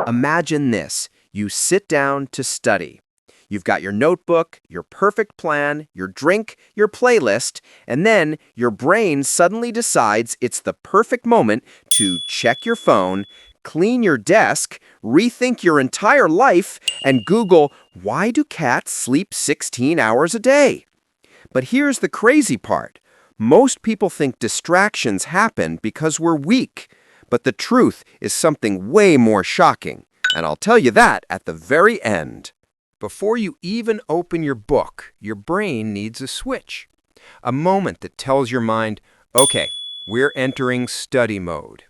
Imagine this. You sit down to study. You've got your notebook, your perfect plan, your drink, your playlist, and then your brain suddenly decides it's the perfect moment to check your phone, clean your desk, rethink your entire life, and Google, why do cats sleep 16 hours a day? But here's the crazy part. Most people think distractions happen because we're weak. But the truth is something way more shocking. And I'll tell you that at the very end. Before you even open your book, your brain needs a switch. A moment that tells your mind, okay, we're entering study mode.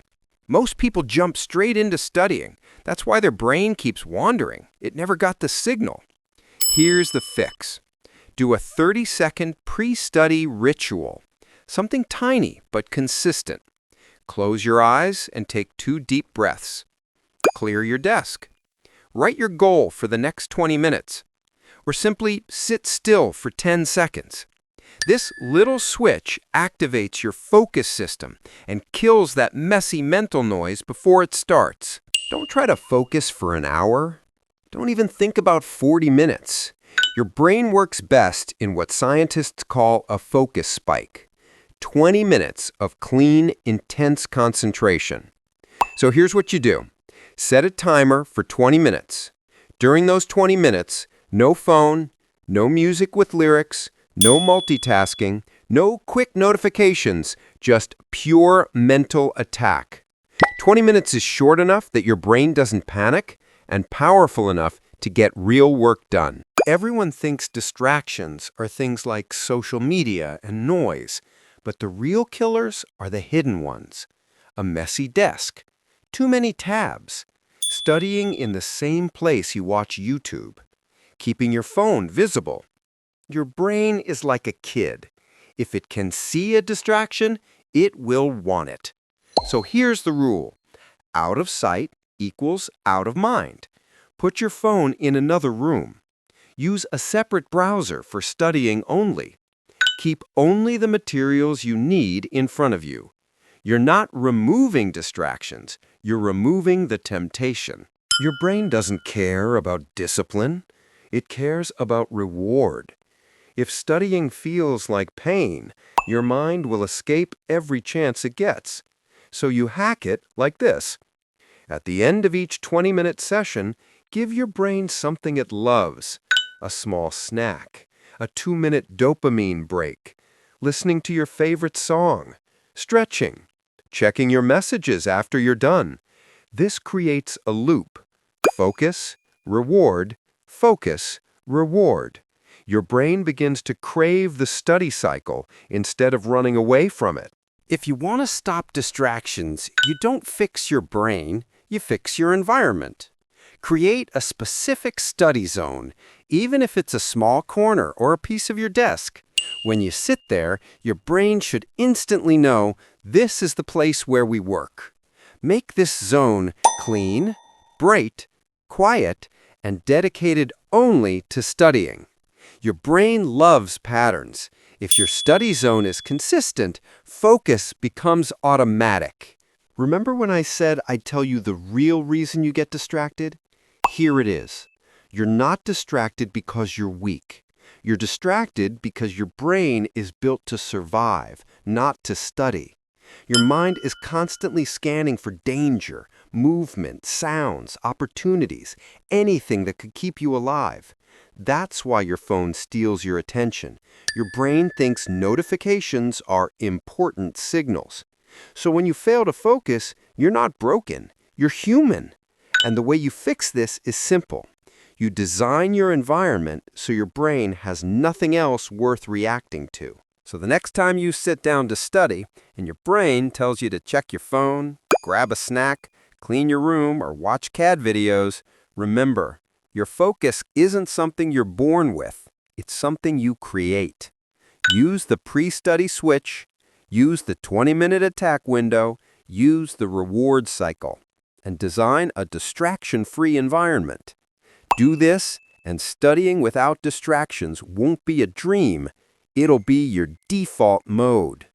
Most people jump straight into studying. That's why their brain keeps wandering. It never got the signal. Here's the fix. Do a 30-second pre-study ritual. Something tiny but consistent. Close your eyes and take 2 deep breaths. Clear your desk. Write your goal for the next 20 minutes. Or simply sit still for 10 seconds. This little switch activates your focus system and kills that messy mental noise before it starts. Don't try to focus for an hour. Don't even think about 40 minutes. Your brain works best in what scientists call a focus spike. 20 minutes of clean, intense concentration. So here's what you do. Set a timer for 20 minutes. During those 20 minutes, no phone, no music with lyrics, no multitasking, no quick notifications, just pure mental attack. 20 minutes is short enough that your brain doesn't panic and powerful enough to get real work done. Everyone thinks distractions are things like social media and noise, but the real killers are the hidden ones. A messy desk, too many tabs, studying in the same place you watch YouTube, keeping your phone visible. Your brain is like a kid. If it can see a distraction, it will want it. So here's the rule. Out of sight equals out of mind. Put your phone in another room. Use a separate browser for studying only. Keep only the materials you need in front of you. You're not removing distractions, you're removing the temptation. Your brain doesn't care about discipline, it cares about reward. If studying feels like pain, your mind will escape every chance it gets. So you hack it like this. At the end of each 20-minute session, give your brain something it loves. A small snack, a 2-minute dopamine break, listening to your favorite song, stretching, checking your messages after you're done. This creates a loop. Focus, reward, focus, reward. Your brain begins to crave the study cycle instead of running away from it. If you want to stop distractions, you don't fix your brain, you fix your environment. Create a specific study zone, even if it's a small corner or a piece of your desk. When you sit there, your brain should instantly know this is the place where we work. Make this zone clean, bright, quiet, and dedicated only to studying. Your brain loves patterns. If your study zone is consistent, focus becomes automatic. Remember when I said I'd tell you the real reason you get distracted? Here it is. You're not distracted because you're weak. You're distracted because your brain is built to survive, not to study. Your mind is constantly scanning for danger, movement, sounds, opportunities, anything that could keep you alive. That's why your phone steals your attention. Your brain thinks notifications are important signals. So when you fail to focus, you're not broken. You're human. And the way you fix this is simple. You design your environment so your brain has nothing else worth reacting to. So the next time you sit down to study and your brain tells you to check your phone, grab a snack, clean your room, or watch cat videos, remember, your focus isn't something you're born with. It's something you create. Use the pre-study switch, use the 20-minute attack window, use the reward cycle, and design a distraction-free environment. Do this, and studying without distractions won't be a dream. It'll be your default mode.